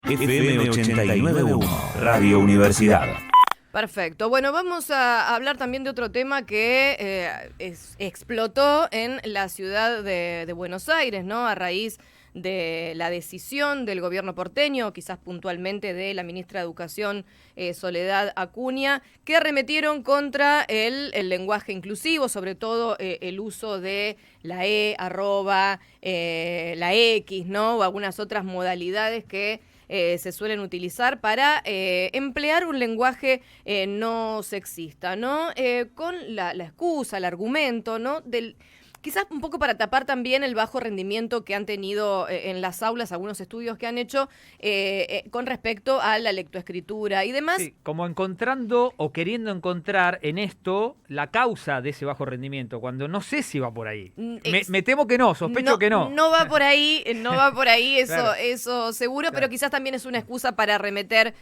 FM 89.1, Radio Universidad. Perfecto. Bueno, vamos a hablar también de otro tema que explotó en la ciudad de Buenos Aires, ¿no? A raíz de la decisión del gobierno porteño, quizás puntualmente de la ministra de Educación, Soledad Acuña, que arremetieron contra el lenguaje inclusivo, sobre todo el uso de la E, arroba, la X, ¿no? O algunas otras modalidades que se suelen utilizar para emplear un lenguaje no sexista, ¿no? Con la excusa, el argumento, ¿no? Quizás un poco para tapar también el bajo rendimiento que han tenido en las aulas, algunos estudios que han hecho con respecto a la lectoescritura y demás. Sí, como encontrando o queriendo encontrar en esto la causa de ese bajo rendimiento, cuando no sé si va por ahí. Me temo que no, sospecho que no. No va por ahí, no va por ahí, Claro. eso seguro, Claro. pero quizás también es una excusa para arremeter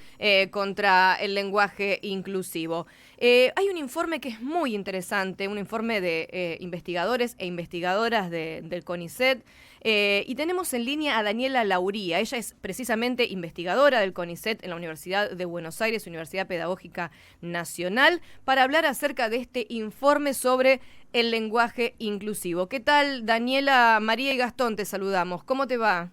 contra el lenguaje inclusivo. Hay un informe que es muy interesante, un informe de investigadores e investigadoras del CONICET, y tenemos en línea a Daniela Lauría. Ella es precisamente investigadora del CONICET en la Universidad de Buenos Aires, Universidad Pedagógica Nacional, para hablar acerca de este informe sobre el lenguaje inclusivo. ¿Qué tal, Daniela? María y Gastón te saludamos. ¿Cómo te va?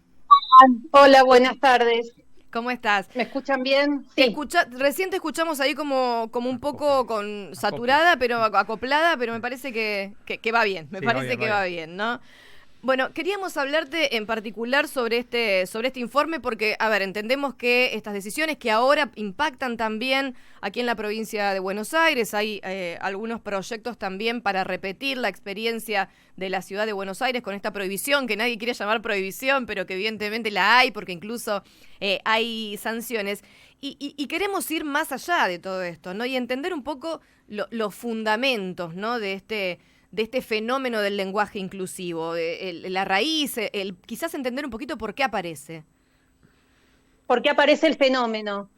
Hola, buenas tardes. ¿Cómo estás? ¿Me escuchan bien? Sí. Recién te escuchamos ahí como un poco saturada, pero acoplada, pero me parece que va bien. Me parece que va bien, ¿no? Bueno, queríamos hablarte en particular sobre este informe porque, a ver, entendemos que estas decisiones que ahora impactan también aquí en la provincia de Buenos Aires, hay algunos proyectos también para repetir la experiencia de la ciudad de Buenos Aires con esta prohibición, que nadie quiere llamar prohibición, pero que evidentemente la hay porque incluso hay sanciones. Y queremos ir más allá de todo esto, ¿no? Y entender un poco los fundamentos, ¿no? de este fenómeno del lenguaje inclusivo, la raíz, quizás entender un poquito por qué aparece. ¿Por qué aparece el fenómeno?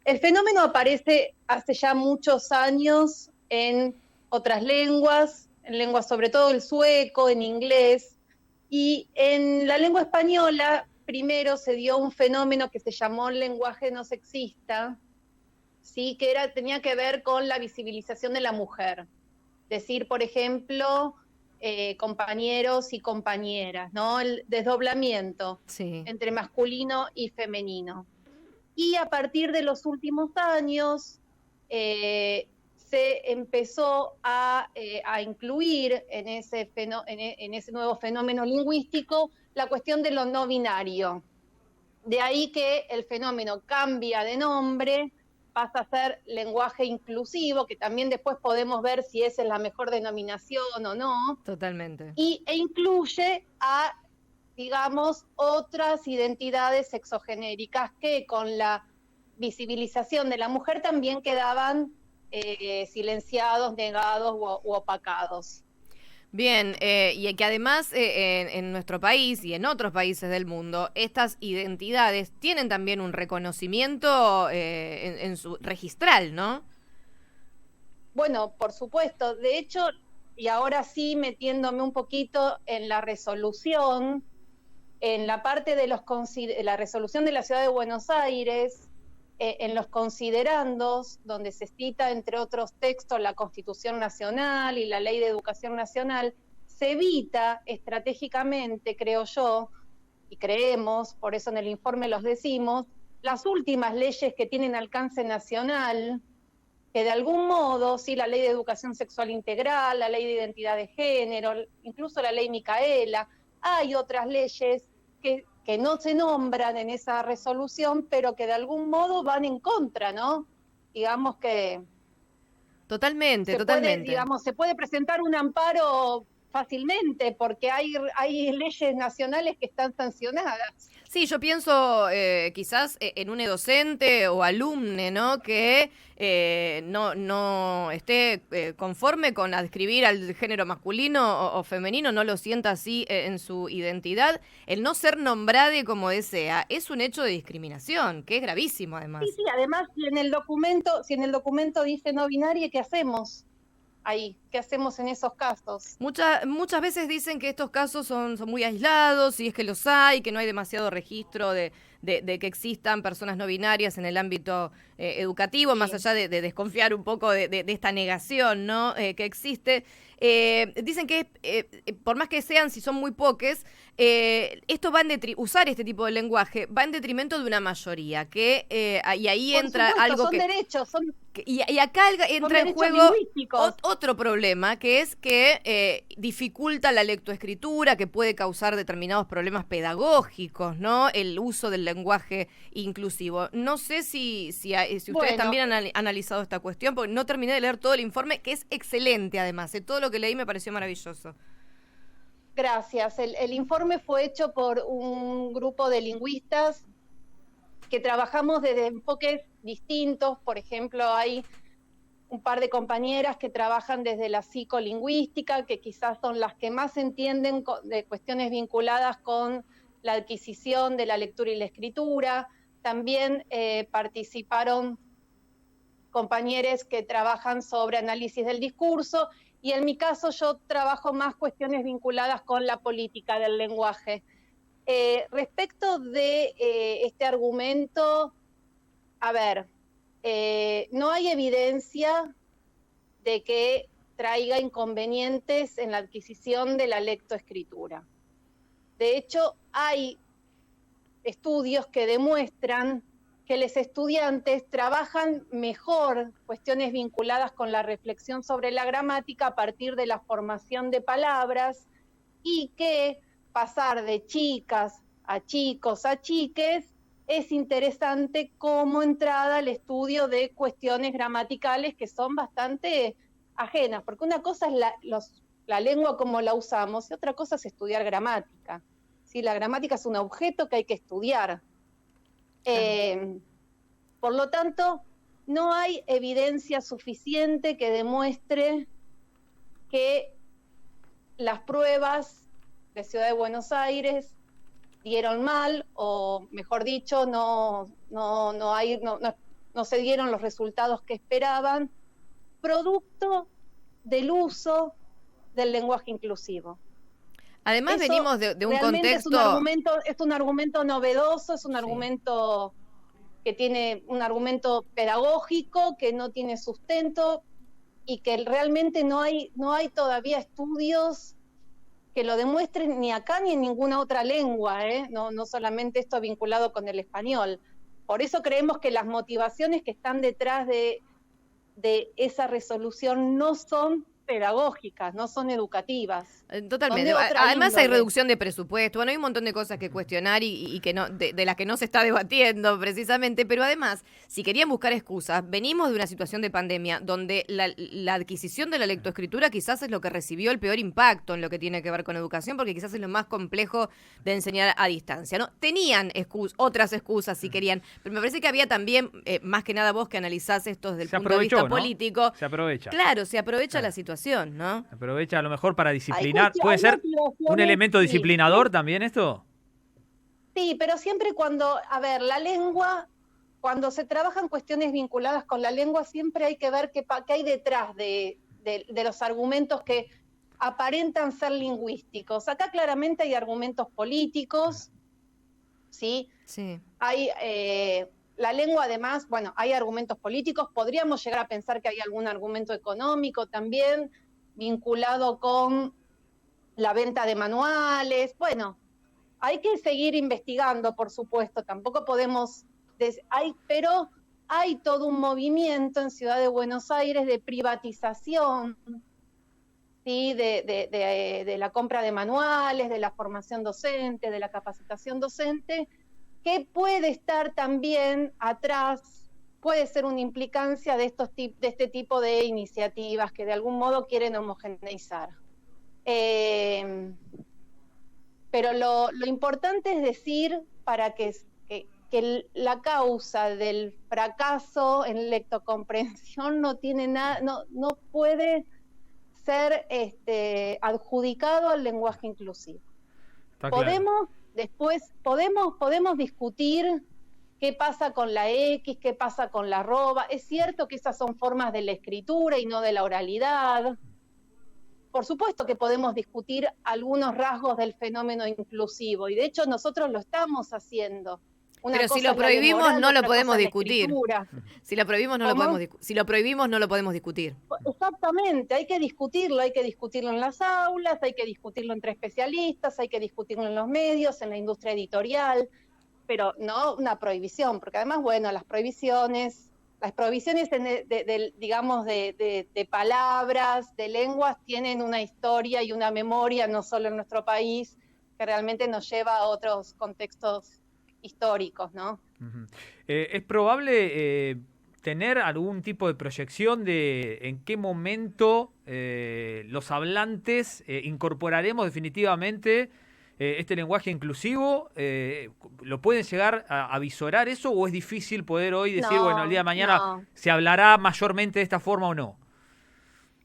El fenómeno aparece hace ya muchos años en otras lenguas, en lenguas sobre todo el sueco, en inglés, y en la lengua española primero se dio un fenómeno que se llamó lenguaje no sexista, ¿sí? Que tenía que ver con la visibilización de la mujer. Decir, por ejemplo, compañeros y compañeras, ¿no? El desdoblamiento entre masculino y femenino. Y a partir de los últimos años se empezó a incluir en ese nuevo fenómeno lingüístico la cuestión de lo no binario. De ahí que el fenómeno cambia de nombre, pasa a ser lenguaje inclusivo, que también después podemos ver si esa es la mejor denominación o no. Totalmente. E incluye a, digamos, otras identidades sexogenéricas que con la visibilización de la mujer también quedaban silenciados, negados u opacados. Bien, y que además en nuestro país y en otros países del mundo, estas identidades tienen también un reconocimiento en su registral, ¿no? Bueno, por supuesto. De hecho, y ahora sí metiéndome un poquito en la resolución, en la parte de la resolución de la Ciudad de Buenos Aires, en los considerandos, donde se cita, entre otros textos, la Constitución Nacional y la Ley de Educación Nacional, se evita estratégicamente, creo yo, y creemos, por eso en el informe los decimos, las últimas leyes que tienen alcance nacional, que de algún modo, sí, la Ley de Educación Sexual Integral, la Ley de Identidad de Género, incluso la Ley Micaela, hay otras leyes que no se nombran en esa resolución, pero que de algún modo van en contra, ¿no? Digamos que... Totalmente. Se puede presentar un amparo fácilmente, porque hay leyes nacionales que están sancionadas. Sí, yo pienso quizás en un docente o alumne, ¿no? Que no esté conforme con adscribir al género masculino o femenino, no lo sienta así en su identidad. El no ser nombrado como desea es un hecho de discriminación, que es gravísimo además. Sí, además si en el documento dice no binario, ¿qué hacemos ahí? ¿qué hacemos en esos casos? Muchas veces dicen que estos casos son muy aislados, y es que los hay, que no hay demasiado registro de que existan personas no binarias en el ámbito educativo, sí, más allá de desconfiar un poco de esta negación, ¿no? Que existe. Dicen que por más que sean, si son muy poques, esto va usar este tipo de lenguaje va en detrimento de una mayoría, que y ahí por entra supuesto, algo son que... derechos, Y acá entra en juego otro problema, que es que dificulta la lectoescritura, que puede causar determinados problemas pedagógicos, ¿no? El uso del lenguaje inclusivo. No sé si ustedes también han analizado esta cuestión, porque no terminé de leer todo el informe, que es excelente además. Todo lo que leí me pareció maravilloso. Gracias. El informe fue hecho por un grupo de lingüistas que trabajamos desde enfoques distintos. Por ejemplo, hay un par de compañeras que trabajan desde la psicolingüística, que quizás son las que más entienden de cuestiones vinculadas con la adquisición de la lectura y la escritura. También participaron compañeros que trabajan sobre análisis del discurso, y en mi caso yo trabajo más cuestiones vinculadas con la política del lenguaje. Respecto de este argumento, a ver, no hay evidencia de que traiga inconvenientes en la adquisición de la lectoescritura. De hecho, hay estudios que demuestran que los estudiantes trabajan mejor cuestiones vinculadas con la reflexión sobre la gramática a partir de la formación de palabras, y que pasar de chicas a chicos a chiques es interesante como entrada al estudio de cuestiones gramaticales que son bastante ajenas, porque una cosa es la lengua como la usamos y otra cosa es estudiar gramática. ¿Sí? La gramática es un objeto que hay que estudiar. Por lo tanto, no hay evidencia suficiente que demuestre que las pruebas de Ciudad de Buenos Aires dieron mal, o mejor dicho, no se dieron los resultados que esperaban, producto del uso del lenguaje inclusivo. Además, eso venimos de un contexto... Es un argumento novedoso, es un argumento que tiene un argumento pedagógico, que no tiene sustento, y que realmente no hay todavía estudios que lo demuestren, ni acá ni en ninguna otra lengua, no solamente esto vinculado con el español. Por eso creemos que las motivaciones que están detrás de esa resolución no son pedagógicas, no son educativas. Totalmente. Además hay reducción de presupuesto, bueno, hay un montón de cosas que cuestionar y que no, de las que no se está debatiendo precisamente, pero además, si querían buscar excusas, venimos de una situación de pandemia donde la adquisición de la lectoescritura quizás es lo que recibió el peor impacto en lo que tiene que ver con educación, porque quizás es lo más complejo de enseñar a distancia, ¿no? Tenían otras excusas si querían, pero me parece que había también, más que nada vos que analizás esto desde el punto de vista político. Se aprovecha. Claro, se aprovecha la situación, ¿no? Se aprovecha a lo mejor para disciplinar. ¿Puede ser un elemento disciplinador también esto? Sí, pero siempre la lengua, cuando se trabajan cuestiones vinculadas con la lengua, siempre hay que ver qué hay detrás de los argumentos que aparentan ser lingüísticos. Acá claramente hay argumentos políticos, ¿sí? Sí. Hay... la lengua, además, hay argumentos políticos, podríamos llegar a pensar que hay algún argumento económico también vinculado con la venta de manuales. Bueno, hay que seguir investigando, por supuesto, tampoco podemos... pero hay todo un movimiento en Ciudad de Buenos Aires de privatización, ¿sí? de la compra de manuales, de la formación docente, de la capacitación docente, que puede estar también atrás, puede ser una implicancia de este tipo de iniciativas que de algún modo quieren homogeneizar. Pero lo importante es decir, para que la causa del fracaso en lectocomprensión no tiene nada, no puede ser adjudicado al lenguaje inclusivo. Podemos discutir qué pasa con la X, qué pasa con la arroba. Es cierto que esas son formas de la escritura y no de la oralidad. por supuesto que podemos discutir algunos rasgos del fenómeno inclusivo, y de hecho nosotros lo estamos haciendo. Pero si lo prohibimos no lo podemos discutir. Si lo prohibimos no lo podemos discutir. Exactamente, hay que discutirlo en las aulas, hay que discutirlo entre especialistas, hay que discutirlo en los medios, en la industria editorial, pero no una prohibición, porque además, bueno, las prohibiciones de palabras, de lenguas, tienen una historia y una memoria, no solo en nuestro país, que realmente nos lleva a otros contextos históricos, ¿no? Uh-huh. ¿Es probable tener algún tipo de proyección de en qué momento los hablantes incorporaremos definitivamente este lenguaje inclusivo? ¿Lo pueden llegar a visorar eso o es difícil poder hoy decir, bueno, el día de mañana se hablará mayormente de esta forma o no?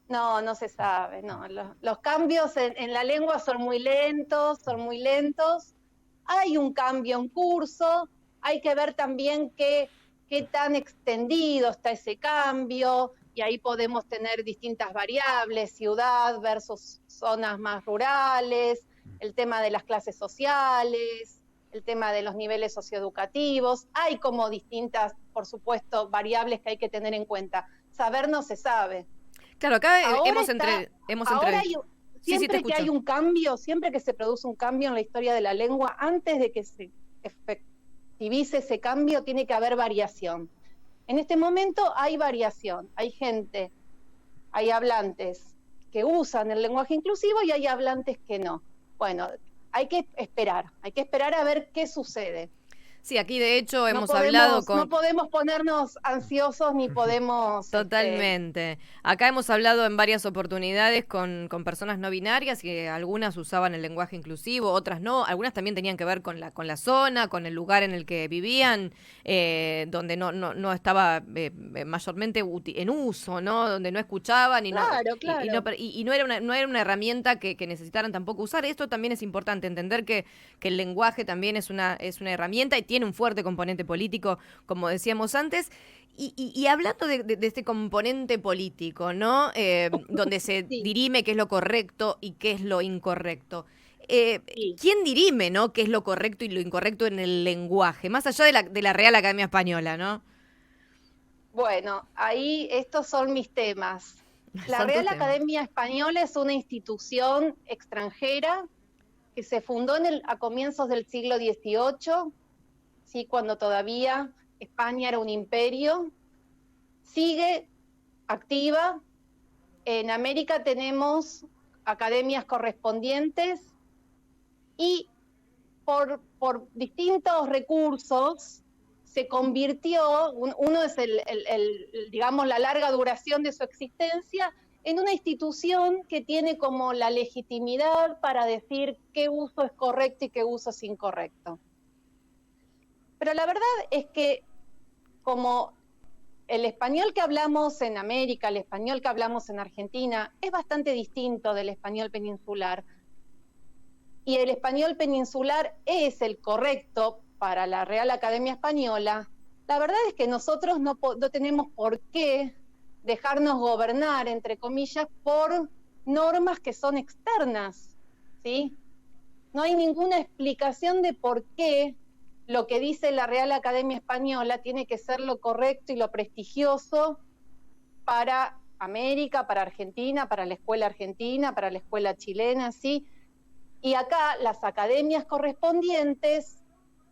No se sabe, no. Los cambios en la lengua son muy lentos. Hay un cambio en curso, hay que ver también qué tan extendido está ese cambio, y ahí podemos tener distintas variables, ciudad versus zonas más rurales, el tema de las clases sociales, el tema de los niveles socioeducativos. Hay como distintas, por supuesto, variables que hay que tener en cuenta. Saber no se sabe. Claro, acá Siempre que hay un cambio, siempre que se produce un cambio en la historia de la lengua, antes de que se efectivice ese cambio, tiene que haber variación. En este momento hay variación, hay hablantes que usan el lenguaje inclusivo y hay hablantes que no. Bueno, hay que esperar a ver qué sucede. Sí, aquí de hecho hemos hablado con... No podemos ponernos ansiosos ni podemos... Totalmente. Acá hemos hablado en varias oportunidades con personas no binarias, que algunas usaban el lenguaje inclusivo, otras no. Algunas también tenían que ver con la zona, con el lugar en el que vivían, donde no estaba mayormente en uso, ¿no? Donde no escuchaban y no era una herramienta que necesitaran tampoco usar. Esto también es importante, entender que el lenguaje también es una herramienta y tiene un fuerte componente político, como decíamos antes. Y hablando de este componente político, ¿no? Donde se dirime qué es lo correcto y qué es lo incorrecto. ¿Quién dirime, ¿no? qué es lo correcto y lo incorrecto en el lenguaje? Más allá de la Real Academia Española, ¿no? Bueno, ahí estos son mis temas. La Real Academia Española es una institución extranjera que se fundó a comienzos del siglo XVIII, ¿sí? Cuando todavía España era un imperio. Sigue activa. En América tenemos academias correspondientes y por distintos recursos se convirtió, uno es digamos, la larga duración de su existencia, en una institución que tiene como la legitimidad para decir qué uso es correcto y qué uso es incorrecto. Pero la verdad es que como el español que hablamos en América, el español que hablamos en Argentina, es bastante distinto del español peninsular. Y el español peninsular es el correcto para la Real Academia Española. La verdad es que nosotros no tenemos por qué dejarnos gobernar, entre comillas, por normas que son externas, ¿sí? No hay ninguna explicación de por qué lo que dice la Real Academia Española tiene que ser lo correcto y lo prestigioso para América, para Argentina, para la escuela argentina, para la escuela chilena, ¿sí? Y acá las academias correspondientes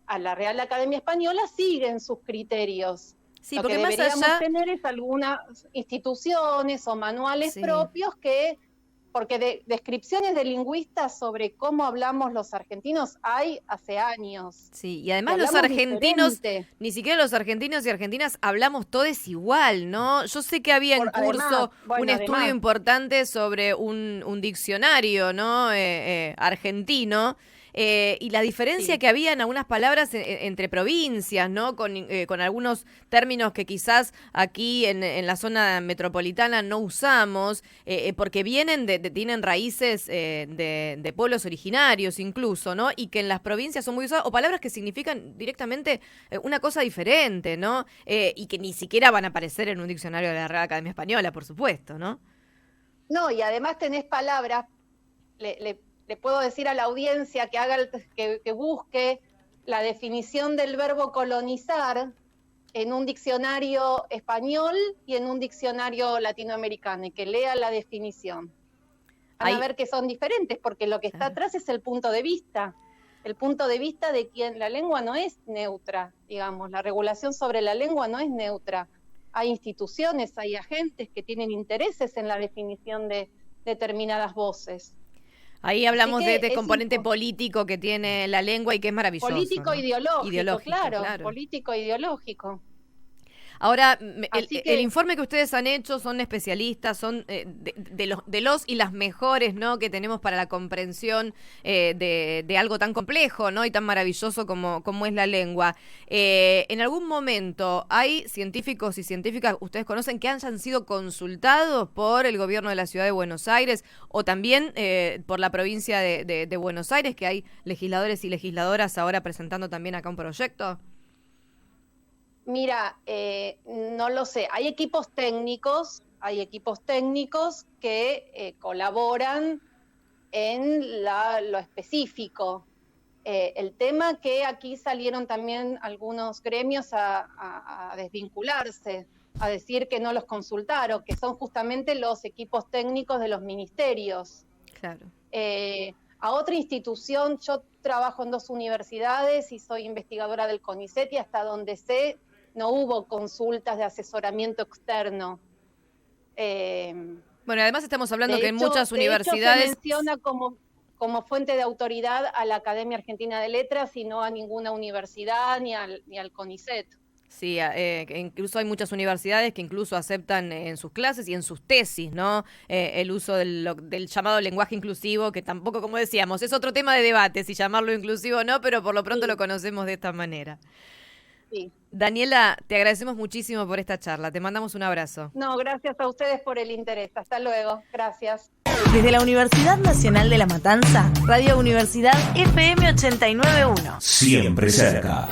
a la Real Academia Española siguen sus criterios. Sí, lo porque que más deberíamos allá... tener es algunas instituciones o manuales propios porque descripciones de lingüistas sobre cómo hablamos los argentinos hay hace años. Sí, y además los argentinos, ni siquiera los argentinos y argentinas hablamos todos igual, ¿no? Yo sé que había en curso un estudio importante sobre un diccionario, ¿no? Argentino. Y la diferencia que había en algunas palabras entre provincias, ¿no? Con algunos términos que quizás aquí en la zona metropolitana no usamos, porque tienen raíces de pueblos originarios incluso, ¿no? Y que en las provincias son muy usados, o palabras que significan directamente una cosa diferente, ¿no? Y que ni siquiera van a aparecer en un diccionario de la Real Academia Española, por supuesto, ¿no? No, y además tenés palabras, le puedo decir a la audiencia que haga que busque la definición del verbo colonizar en un diccionario español y en un diccionario latinoamericano, y que lea la definición. Van a ver que son diferentes, porque lo que está atrás es el punto de vista. El punto de vista de quien la lengua no es neutra, digamos, la regulación sobre la lengua no es neutra. Hay instituciones, hay agentes que tienen intereses en la definición de determinadas voces. Ahí hablamos de este componente político que tiene la lengua y que es maravilloso. Político-ideológico, claro, político-ideológico. Ahora, el informe que ustedes han hecho son especialistas, son de los y las mejores, ¿no?, que tenemos para la comprensión de algo tan complejo, ¿no?, y tan maravilloso como es la lengua. ¿En algún momento hay científicos y científicas, ustedes conocen, que hayan sido consultados por el gobierno de la Ciudad de Buenos Aires o también por la provincia de Buenos Aires, que hay legisladores y legisladoras ahora presentando también acá un proyecto? Mira, no lo sé. Hay equipos técnicos que colaboran en lo específico. El tema que aquí salieron también algunos gremios a desvincularse, a decir que no los consultaron, que son justamente los equipos técnicos de los ministerios. Claro. A otra institución, yo trabajo en 2 universidades y soy investigadora del CONICET, y hasta donde sé, no hubo consultas de asesoramiento externo. Bueno, además estamos hablando que en muchas universidades... se menciona como fuente de autoridad a la Academia Argentina de Letras y no a ninguna universidad ni al CONICET. Sí, incluso hay muchas universidades que incluso aceptan en sus clases y en sus tesis, ¿no?, el uso del llamado lenguaje inclusivo, que tampoco, como decíamos, es otro tema de debate si llamarlo inclusivo o no, pero por lo pronto lo conocemos de esta manera. Sí. Daniela, te agradecemos muchísimo por esta charla. Te mandamos un abrazo. No, gracias a ustedes por el interés. Hasta luego. Gracias. Desde la Universidad Nacional de La Matanza, Radio Universidad FM 89.1. Siempre cerca.